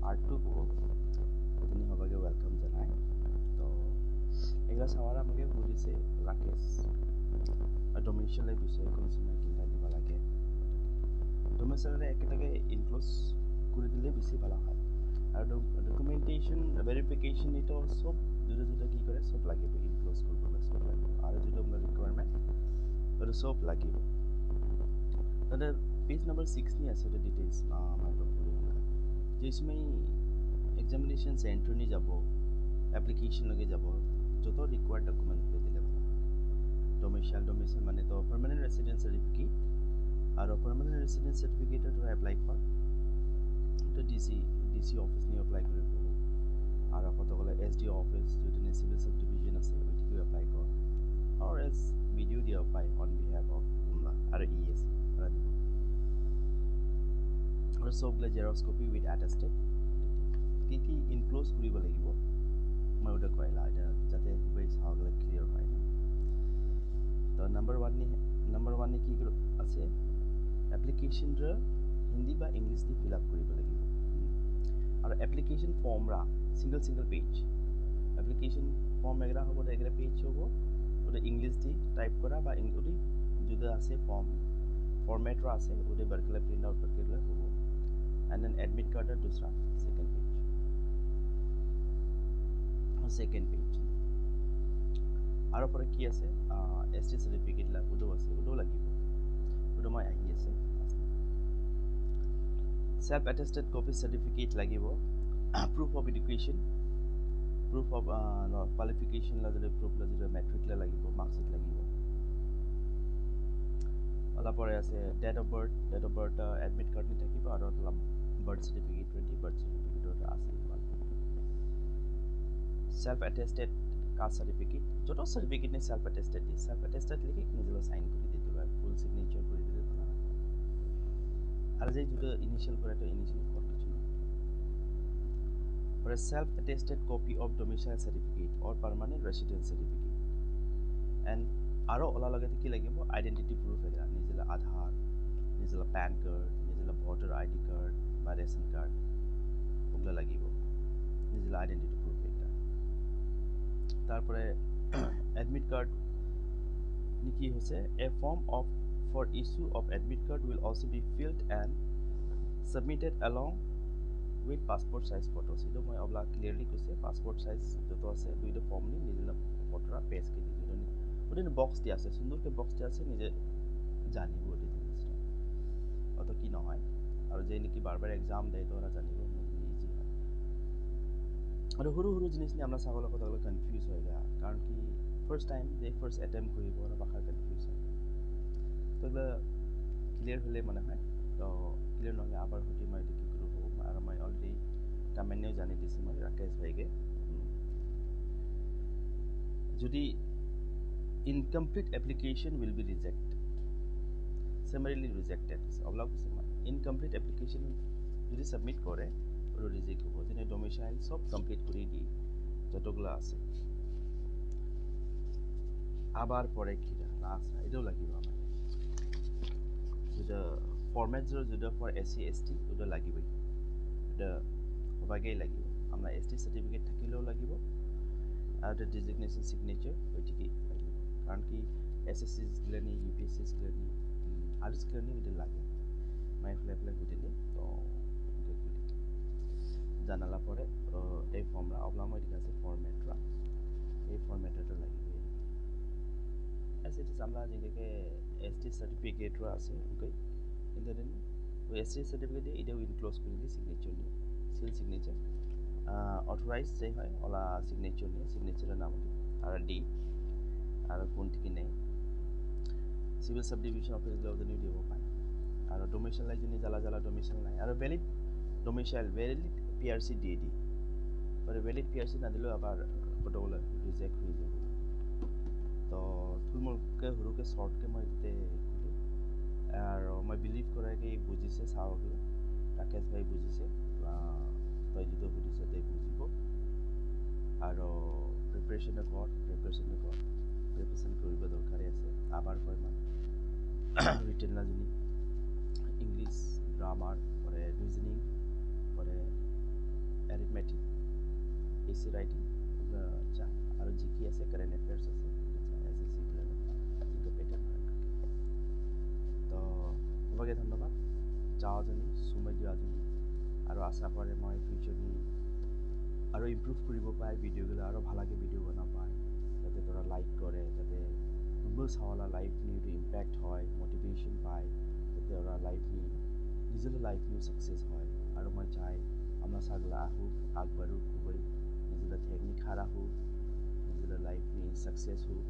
part 2 को তিনি হবাকে welcome জানাই তো এগুলা সবার আমাকে বুঝিছে রাকেশ ডোমিশিয়ালের বিষয়ে কোনো সময় কিনটা দিব লাগে ডোমিশিয়ালে একেটাকে ইনক্লুজ করে দিলে বেশি ভালো হয় আর ডকুমেন্টেশন ভেরিফিকেশন এটা সব দুটো দুটো কি করে সব লাগিব ইনক্লুজ করবলে সব লাগিব আর যদি আমরা রিকোয়ারমেন্ট ওটা সব লাগিব তাহলে পেজ নাম্বার 6 নিয়ে আছে এটা ডিটেইলস আমার যে সময় এক্সামিনেশন সেন্টার নিয়ে যাব অ্যাপ্লিকেশন লগে যাব যত রিকোয়ার্ড ডকুমেন্ট দিলে ভালো ডোমিসাইল মানে তো পার্মানেন্ট রেসিডেন্স সার্টিফিকেট আর পার্মানেন্ট রেসিডেন্স সাৰ্টিফিকেটৰ তোৰা এপ্লাই কৰ তো ডিসি অফিস নিয়ে এপ্লাই কৰিব আর কতগুলো এসডি অফিস যদি সিভিল সাব ডিভিজন আছে ওইটিকে এপ্লাই কৰ আর এস ভিডিও দিয়ে পাই অন বিহাফ অফ উমলা আর ইএসি তারা দিব আর সবগুলো জেরক্স কপি উইথ অ্যাটেস্টেড কি ইনক্লুজ কৰিব লাগিব মই ওটা কইলা এটা যাতে খুবই সহজে ক্লিয়ার হয় তো নাম্বার 1 নি কি আছে অ্যাপ্লিকেশন র হিন্দি বা ইংলিশ দি ফিল আপ কৰিব লাগিব আর অ্যাপ্লিকেশন ফর্ম রা single page application form Egra হবো এগরা পেজ হবো ওটা ইংলিশ দি টাইপ করা বা ওটি যদি আছে फॉर्मेट रा আছে ওটি বারকলে প্রিন্ট আউট করলে হবো एंड देन एडमिट कार्ड रा दूसरा सेकंड पेज আর পরে কি আছে এসটি সার্টিফিকেট লা ওটো আছে ওটো লাগিব ওটো মই আহি আছে সেলফ অ্যাটেস্টেড কপি সার্টিফিকেট লাগিব proof of education proof of qualification লা যদি proof লা যদি মেট্রিক লা লাগিব মার্কশিট লাগিব ওলা পরে আছে date of birth admit card নি থাকিব আর ওলা birth certificate ready birth certificate ওটা আছে सेल्फ अटेस्टेड कास्ट सर्टिफिकेट जो सर्टिफिकेट ने सेल्फ अटेस्टेड लिखि নিজে সাইন করে দিতে হবে ফুল সিগনেচার করে দিতে হবে আর যে যেটা ইনিশিয়াল করে তো ইনিশিয়াল করতে ছিল for self attested copy of domicile certificate or permanent residence certificate and আরো ওলা লাগে কি লাগিব আইডেন্টিটি প্রুফ এগা নিজে আধার নিজে প্যান কার্ড নিজে ভোটার আইডি কার্ড বা রেশন কার্ড ওগুলা লাগিব নিজে আইডেন্টিটি প্রুফ তারপরে এডমিট কার্ড নিকি হচ্ছে a form of for issue of admit card will also be filled and submitted along with passport size photos এটা মই অবলা ক্লিয়ারলি কৈছে পাসপোর্ট সাইজ যত আছে দুইটা ফর্ম নি নিজে ফটোরা পেজ কে দিই ওটা বক্স দি আছে সুন্দরকে বক্স দি আছে নিজে জানিব ওটা জিনিসটা অত কি নহয় আর যে নাকি বারবার এক্সাম দেয় তো ওরা জানিব ইজি হয় আর হুরু জিনিস নিয়ে আমরা সাগলা কথাগুলো কনফিউজ হয়ে যায় কারণ কি ফার্স্ট টাইম ফার্স্ট অ্যাটেম্প করিব আর বাখার কনফিউজ হয় তো এগুলো ক্লিয়ার হলে মনে হয় তো ক্লিয়ার নহলে আবার হতে মই কি করব আর মই অলরেডি কমেন্টে জানি দিছি মই রাকেশ ভাইকে যদি incomplete application will be summarily rejected অবলা কিছু incomplete application যদি সাবমিট করে ওটা রিজেক্ট হবো যেনে ডোমিসাইল সব কমপ্লিট করে দিই যতগুলো আছে আবার পরে কি লাস্ট এটাও লাগিব আমার যেটা ফরম্যাট যেটা ফর এসসি এসটি ওটা লাগিবই এটা হবাকেই লাগিব আমরা এসটি সার্টিফিকেট থাকিলেও লাগিব আর এটা ডিজিগনেশন সিগনেচার ওইটিকেই লাগিব কারণ কি এসএসসি গ্লেনি ইউপিএসসি গ্লেনি আরএস গ্লেনি ওটা লাগে মাই এপ্লাই করে দিলে তো জানালা পরে এই ফর্মরা অবলা মই ঠিক আছে ফরম্যাটরা এই ফরম্যাটটা লাগবে এস ইট ইজ আমরা যেটাকে এসটি সার্টিফিকেটরা আছে ওকে কিন্তু দেন ওই এসটি সার্টিফিকেট এটাও ইনক্লুজ করে দিই সিগনেচার নিয়ে সিল সিগনেচার অথরাইজ যে হয় ওলা সিগনেচার নিয়ে সিগনেচারের নাম আর ডি আর কোন থেকে নেই সিভিল সাব ডিভিশন অফিস গুলো নিয়ে দিব পায় আর ডোমিসাইল লাই জন্য জ্বালা ডোমিসাইল নাই আর ভ্যালিড ডোমিসাইল ভ্যালিড পিআরসি দিয়ে দিই পরে ভ্যালিড পিআরসি না দিলেও আবার কতগুলো রিজেক্ট হয়ে যাব তো থুলমুলকে হুরুকে শর্টকে মই দিতে আর মই বিলিভ করে কি বুঝিছে চাওগে রাকেশ ভাই বুঝিছে তই যদি বুঝিছে তাই বুঝিব আর প্রিপারেশন কৰিব দৰকাৰ আছে আবাৰ কয় মান ৰিটেন না জানি ইংলিশ গ্ৰামাৰ পৰে ৰিজনিং পৰে এৰিথমেটিক এচি ৰাইটিং যা আৰু জি কি আছে কাৰেণ্ট এফেয়াৰ্ছ আছে এছ এছ চি যিটো পেটাৰ্ণ তো সবকে ধন্যবাদ যাওঁজনী চুমে দিয়াজনী আৰু আশা কৰে মই ফিউচাৰনি আৰু ইম্প্ৰুভ কৰিব পাই ভিডিঅ'গুলো আৰু ভালকৈ ভিডিঅ' বনাব পায় যাতে তোৰা লাইক কৰে যাতে কোনোবা চাওয়ালা লাইফ নিউ ইম্প্যাক্ট হয় মোটিভেশন পায় যাতে ওরা লাইফ নিউ নিজের লাইফ নিউ সাকসেস হয় আর মই চাই আমরা সাগলা আহু আগবাড়ু খুবই নিজের ঠেকনি খাড়া হোক নিজের লাইফ নিউ সাকসেস হোক